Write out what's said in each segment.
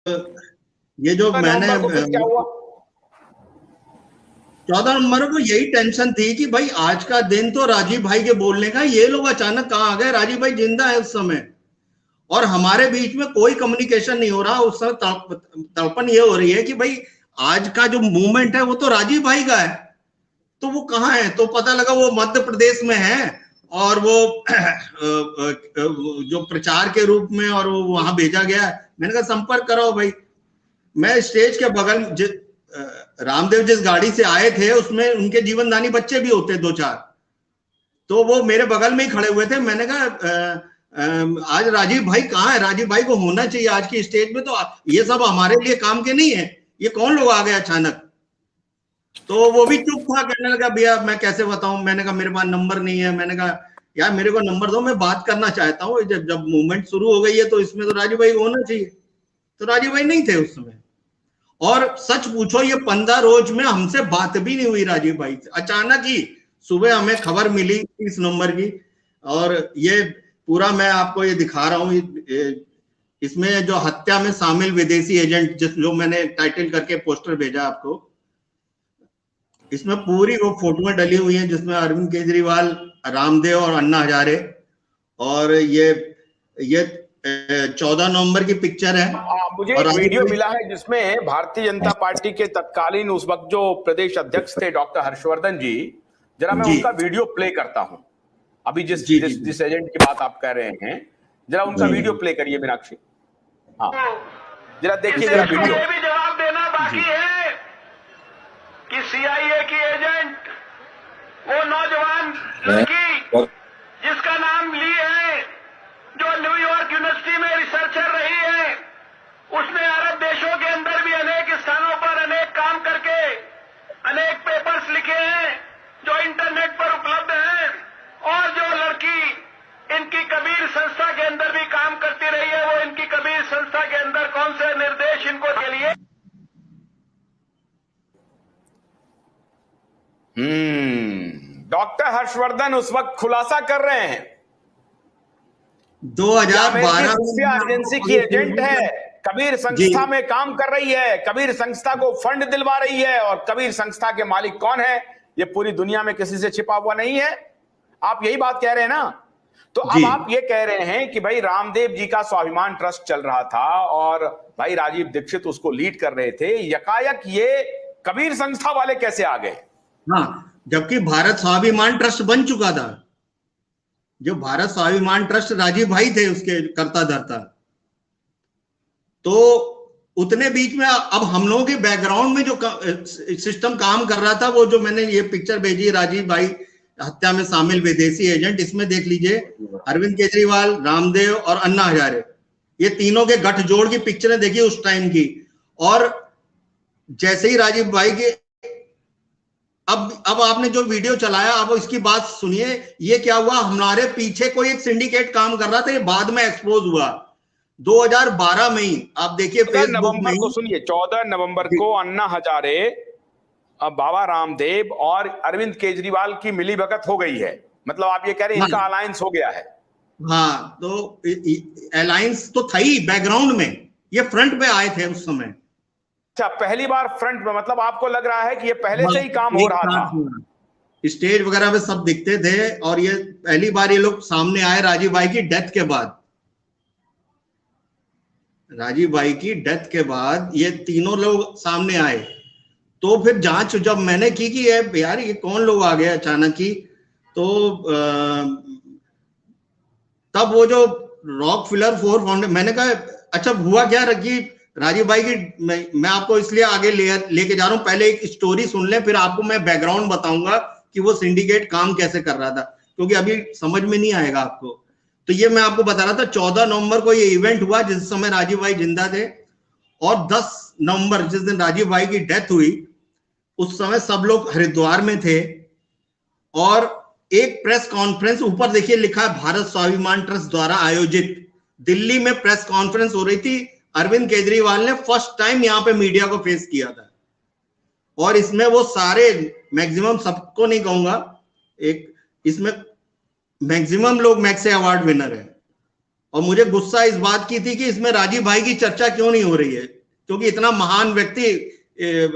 ये जो मैंने 14 नवंबर को फिर क्या हुआ? 14 नवंबर को यही टेंशन थी कि भाई आज का दिन तो राजीव भाई के बोलने का, ये लोग अचानक कहाँ आ गए। राजीव भाई जिंदा है उस समय, और हमारे बीच में कोई कम्युनिकेशन नहीं हो रहा। उस समय तड़पन ये हो रही है कि भाई आज का जो मूवमेंट है वो तो राजीव भाई का है, तो वो कहाँ है। तो पता लगा वो मध्य प्रदेश में है, और वो जो प्रचार के रूप में, और वो वहां भेजा गया है। मैंने कहा संपर्क करो भाई। मैं स्टेज के बगल, रामदेव जिस गाड़ी से आए थे उसमें उनके जीवनदानी बच्चे भी होते 2-4, तो वो मेरे बगल में ही खड़े हुए थे। मैंने कहा आज राजीव भाई कहाँ है, राजीव भाई को होना चाहिए आज की स्टेज में, तो ये सब हमारे लिए काम के नहीं है, ये कौन लोग आ गए अचानक। तो वो भी चुप था, कहने लगा भैया मैं कैसे बताऊं। मैंने कहा मेरे पास नंबर नहीं है। मैंने कहा यार मेरे को नंबर दो, मैं बात करना चाहता हूँ। जब मूवमेंट शुरू हो गई है तो इसमें तो राजीव भाई होना चाहिए। तो राजीव भाई नहीं थे उस समय। और सच पूछो ये 15 रोज में हमसे बात भी नहीं हुई राजीव भाई से। अचानक ही सुबह हमें खबर मिली 30 नंबर की, और ये पूरा मैं आपको ये दिखा रहा हूँ। इसमें जो हत्या में शामिल विदेशी एजेंट, जो मैंने टाइटल करके पोस्टर भेजा आपको, इसमें पूरी वो फोटोएं डली हुई हैं जिसमें अरविंद केजरीवाल, रामदेव और अन्ना हजारे। और ये 14 नवंबर की पिक्चर है। मुझे एक वीडियो मिला है जिसमें भारतीय जनता पार्टी के तत्कालीन उस वक्त जो प्रदेश अध्यक्ष थे डॉक्टर हर्षवर्धन जी, जरा मैं उनका वीडियो प्ले करता हूं। अभी जिस एजेंट की बात आप कह रहे हैं, जरा उनका वीडियो प्ले करिए मीनाक्षी। हाँ, जरा देखिए जरा वीडियो। ये भी जवाब देना बाकी है कि सीआईए की एजेंट, वो नौजवान लड़की जिसका नाम ली है, जो न्यूयॉर्क यूनिवर्सिटी में रिसर्चर रही है, उसने अरब देशों के अंदर भी अनेक स्थानों पर अनेक काम करके अनेक पेपर्स लिखे हैं जो इंटरनेट पर उपलब्ध हैं। और जो लड़की इनकी कबीर संस्था के अंदर भी काम करती रही है, वो इनकी कबीर संस्था के अंदर कौन से निर्देश इनको के लिए। डॉक्टर हर्षवर्धन उस वक्त खुलासा कर रहे हैं 2012 खुफिया एजेंसी की एजेंट है, कबीर संस्था में काम कर रही है, कबीर संस्था को फंड दिलवा रही है, और कबीर संस्था के मालिक कौन है ये पूरी दुनिया में किसी से छिपा हुआ नहीं है। आप यही बात कह रहे हैं ना? तो अब आप ये कह रहे हैं कि भाई रामदेव जी का स्वाभिमान ट्रस्ट चल रहा था और भाई राजीव दीक्षित उसको लीड कर रहे थे, यकायक ये कबीर संस्था वाले कैसे आ गए? हाँ, जबकि भारत स्वाभिमान ट्रस्ट बन चुका था। जो भारत स्वाभिमान ट्रस्ट राजीव भाई थे उसके कर्ता धर्ता। तो उतने बीच में अब हम लोगों के बैकग्राउंड में जो सिस्टम काम कर रहा था, वो जो मैंने ये पिक्चर भेजी राजीव भाई हत्या में शामिल विदेशी एजेंट, इसमें देख लीजिए अरविंद केजरीवाल, रामदेव और अन्ना हजारे, ये तीनों के गठजोड़ की पिक्चरें देखिए उस टाइम की। और जैसे ही राजीव भाई के अब आपने जो वीडियो चलाया, अब इसकी बात सुनिए। ये क्या हुआ, हमारे पीछे कोई एक सिंडिकेट काम कर रहा था, ये बाद में एक्सपोज हुआ 2012 में ही। आप देखिए फेसबुक में को सुनिए, 14 नवंबर को अन्ना हजारे, बाबा रामदेव और अरविंद केजरीवाल की मिलीभगत हो गई है। मतलब आप ये कह रहे हैं इनका अलायंस हो गया है? हाँ, तो अलायंस तो था ही बैकग्राउंड में, ये फ्रंट पे आए थे उस समय। अच्छा, पहली बार फ्रंट में, मतलब आपको लग रहा है कि ये पहले से ही काम हो रहा था? स्टेज वगैरह पे सब दिखते थे, और ये पहली बार ये लोग सामने आए राजीव भाई की डेथ के बाद। राजीव भाई की डेथ के बाद ये तीनों लोग सामने आए। तो फिर जांच जब मैंने की कि यार ये कौन लोग आ गए अचानक ही, तो तब वो जो रॉकफिलर फोर फाउंडेशन, मैंने कहा अच्छा हुआ क्या रखी राजीव भाई की। मैं आपको इसलिए आगे लेके जा रहा हूं, पहले एक स्टोरी सुन लें, फिर आपको मैं बैकग्राउंड बताऊंगा कि वो सिंडिकेट काम कैसे कर रहा था, क्योंकि अभी समझ में नहीं आएगा आपको। तो ये मैं आपको बता रहा था 14 नवंबर को ये इवेंट हुआ जिस समय राजीव भाई जिंदा थे, और 10 नवंबर जिस दिन राजीव भाई की डेथ हुई, उस समय सब लोग हरिद्वार में थे। और एक प्रेस कॉन्फ्रेंस, ऊपर देखिए लिखा है भारत स्वाभिमान ट्रस्ट द्वारा आयोजित, दिल्ली में प्रेस कॉन्फ्रेंस हो रही थी। अरविंद केजरीवाल ने फर्स्ट टाइम यहां पे मीडिया को फेस किया था, और इसमें वो सारे मैक्सिमम, सबको नहीं कहूंगा, एक इसमें मैक्सिमम लोग मैक्से अवार्ड विनर है। और मुझे गुस्सा इस बात की थी कि इसमें राजीव भाई की चर्चा क्यों नहीं हो रही है। क्योंकि इतना महान व्यक्ति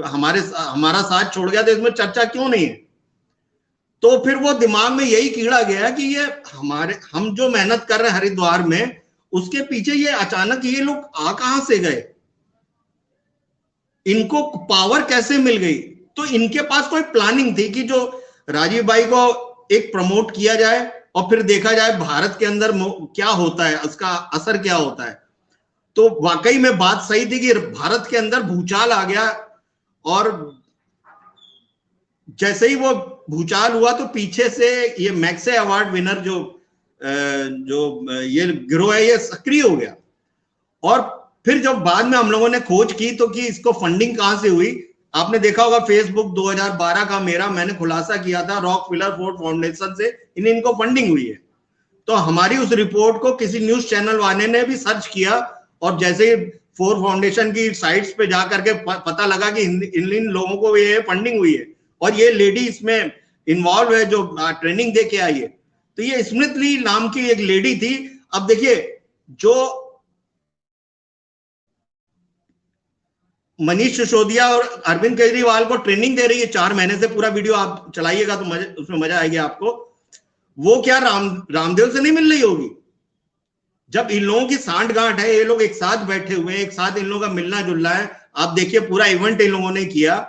हमारा साथ छोड़ गया, तो इसमें चर्चा क्यों नहीं है। तो फिर वो दिमाग में यही कीड़ा गया कि ये हम जो मेहनत कर रहे हैं हरिद्वार में, उसके पीछे ये अचानक ये लोग कहां से गए, इनको पावर कैसे मिल गई। तो इनके पास कोई प्लानिंग थी कि जो राजीव भाई को एक प्रमोट किया जाए और फिर देखा जाए भारत के अंदर क्या होता है, उसका असर क्या होता है। तो वाकई में बात सही थी कि भारत के अंदर भूचाल आ गया, और जैसे ही वो भूचाल हुआ तो पीछे से ये मैक्से अवार्ड विनर जो ये गिरोह है, ये सक्रिय हो गया। और फिर जब बाद में हम लोगों ने खोज की तो कि इसको फंडिंग कहां से हुई, आपने देखा होगा फेसबुक 2012 का मैंने खुलासा किया था, रॉकफेलर फोर्ड फाउंडेशन से इनको फंडिंग हुई है। तो हमारी उस रिपोर्ट को किसी न्यूज चैनल वाले ने भी सर्च किया, और जैसे ही फोर्ड फाउंडेशन की साइट्स पे जाकर के पता लगा कि इन लोगों को ये फंडिंग हुई है, और ये लेडी इसमें इन्वॉल्व है जो ट्रेनिंग दे के आई है। तो ये स्मृति ली नाम की एक लेडी थी। अब देखिए, जो मनीष सिसोदिया और अरविंद केजरीवाल को ट्रेनिंग दे रही है 4 महीने से, पूरा वीडियो आप चलाइएगा तो उसमें मजा आएगी आपको, वो क्या रामदेव से नहीं मिल रही होगी? जब इन लोगों की सांठगांठ है, ये लोग एक साथ बैठे हुए हैं, एक साथ इन लोगों का मिलना जुलना है, आप देखिए पूरा इवेंट इन लोगों ने किया,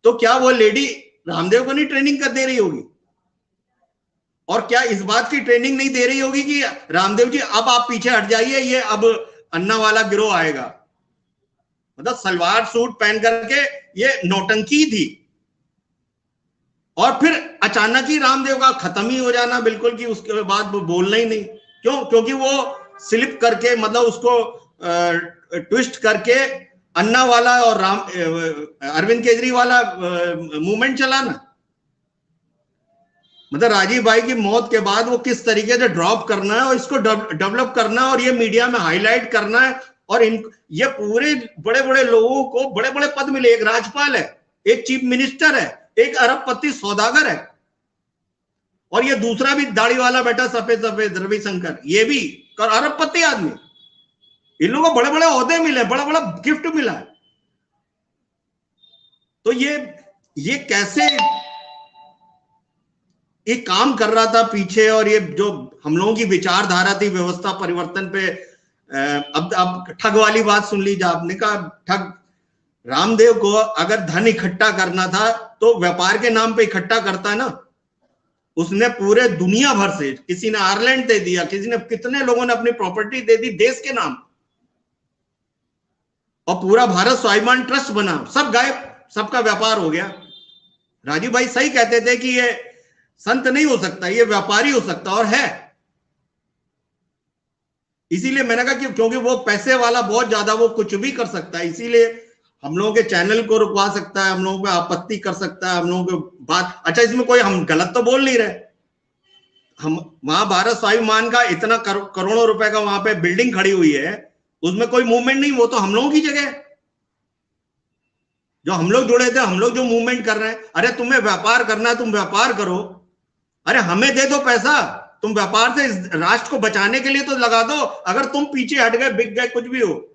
तो क्या वो लेडी रामदेव को नहीं ट्रेनिंग कर दे रही होगी? और क्या इस बात की ट्रेनिंग नहीं दे रही होगी कि रामदेव जी अब आप पीछे हट जाइए, ये अब अन्ना वाला गिरोह आएगा? मतलब सलवार सूट पहन करके ये नौटंकी थी, और फिर अचानक ही रामदेव का खत्म ही हो जाना बिल्कुल, कि उसके बाद वो बोलना ही नहीं। क्यों? क्योंकि वो स्लिप करके, मतलब उसको ट्विस्ट करके अन्ना वाला और अरविंद केजरीवाल वाला मूवमेंट चलाना। मतलब राजीव भाई की मौत के बाद वो किस तरीके से ड्रॉप करना है और इसको डेवलप करना है और ये मीडिया में हाईलाइट करना है। और ये पूरे बड़े बड़े लोगों को बड़े बड़े पद मिले, एक राज्यपाल है, एक चीफ मिनिस्टर है, एक अरबपति सौदागर है, और ये दूसरा भी दाढ़ी वाला बैठा सफेद सफेद रविशंकर, ये भी अरबपति आदमी। इन लोगों को बड़े बड़े ओहदे मिले, बड़ा बड़ा गिफ्ट मिला है। तो ये कैसे ये काम कर रहा था पीछे, और ये जो हम लोगों की विचारधारा थी व्यवस्था परिवर्तन पे। अब ठग वाली बात सुन लीजिए, आपने कहा ठग, रामदेव को अगर धन इकट्ठा करना था तो व्यापार के नाम पे इकट्ठा करता है ना। उसने पूरे दुनिया भर से, किसी ने आयरलैंड दे दिया, किसी ने, कितने लोगों ने अपनी प्रॉपर्टी दे दी देश के नाम, और पूरा भारत स्वाभिमान ट्रस्ट बना, सब गायब, सबका व्यापार हो गया। राजीव भाई सही कहते थे कि ये संत नहीं हो सकता, ये व्यापारी हो सकता, और है। इसीलिए मैंने कहा कि क्योंकि वो पैसे वाला बहुत ज्यादा, वो कुछ भी कर सकता है, इसीलिए हम लोगों के चैनल को रुकवा सकता है, हम लोगों पे आपत्ति कर सकता है, हम लोगों को बात, अच्छा इसमें कोई हम गलत तो बोल नहीं रहे। हम वहां भारत स्वाभिमान का इतना करोड़ों रुपए का वहां पे बिल्डिंग खड़ी हुई है, उसमें कोई मूवमेंट नहीं, वो तो हम लोगों की जगह है, जो हम लोग जुड़े थे, हम लोग जो मूवमेंट कर रहे हैं। अरे तुम्हें व्यापार करना है, तुम व्यापार करो, अरे हमें दे दो पैसा, तुम व्यापार से इस राष्ट्र को बचाने के लिए तो लगा दो। अगर तुम पीछे हट गए, बिक गए, कुछ भी हो,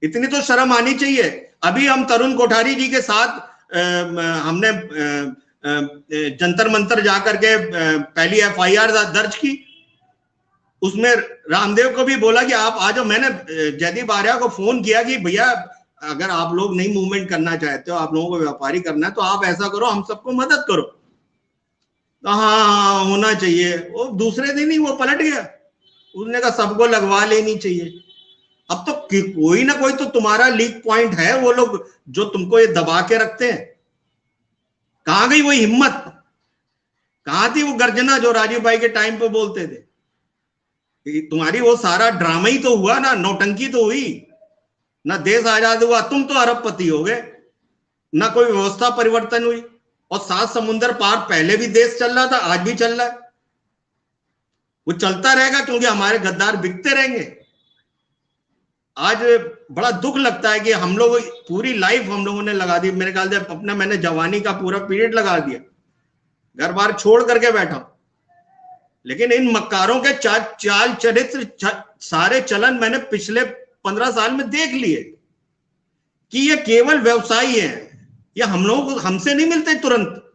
इतनी तो शर्म आनी चाहिए। अभी हम तरुण कोठारी जी के साथ हमने जंतर मंतर जाकर के पहली FIR दर्ज की, उसमें रामदेव को भी बोला कि आप आ जाओ। मैंने जयदीप आर्या को फोन किया कि भैया अगर आप लोग नहीं मूवमेंट करना चाहते हो, आप लोगों को व्यापारी करना है, तो आप ऐसा करो, हम सबको मदद करो। तो हाँ होना चाहिए। वो दूसरे दिन ही वो पलट गया, उसने कहा सबको लगवा लेनी चाहिए। अब तो कोई ना कोई तो तुम्हारा लीक पॉइंट है, वो लोग जो तुमको ये दबा के रखते हैं। कहां गई वो हिम्मत, कहां थी वो गर्जना जो राजीव भाई के टाइम पे बोलते थे? तुम्हारी वो सारा ड्रामा ही तो हुआ ना, नौटंकी तो हुई ना, देश आजाद हुआ, तुम तो अरबपति हो गए, ना कोई व्यवस्था परिवर्तन हुई। और 7 समुंदर पार पहले भी देश चल रहा था, आज भी चल रहा है, वो चलता रहेगा, क्योंकि हमारे गद्दार बिकते रहेंगे। आज बड़ा दुख लगता है कि हम लोग पूरी लाइफ हम लोगों ने लगा दी, मेरे ख्याल से अपना मैंने जवानी का पूरा पीरियड लगा दिया, घर बार छोड़ करके बैठा, लेकिन इन मक्कारों के चाल चरित्र सारे चलन मैंने पिछले 15 साल में देख लिए। कि ये केवल व्यवसायी हैं, ये हम लोग हमसे नहीं मिलते तुरंत,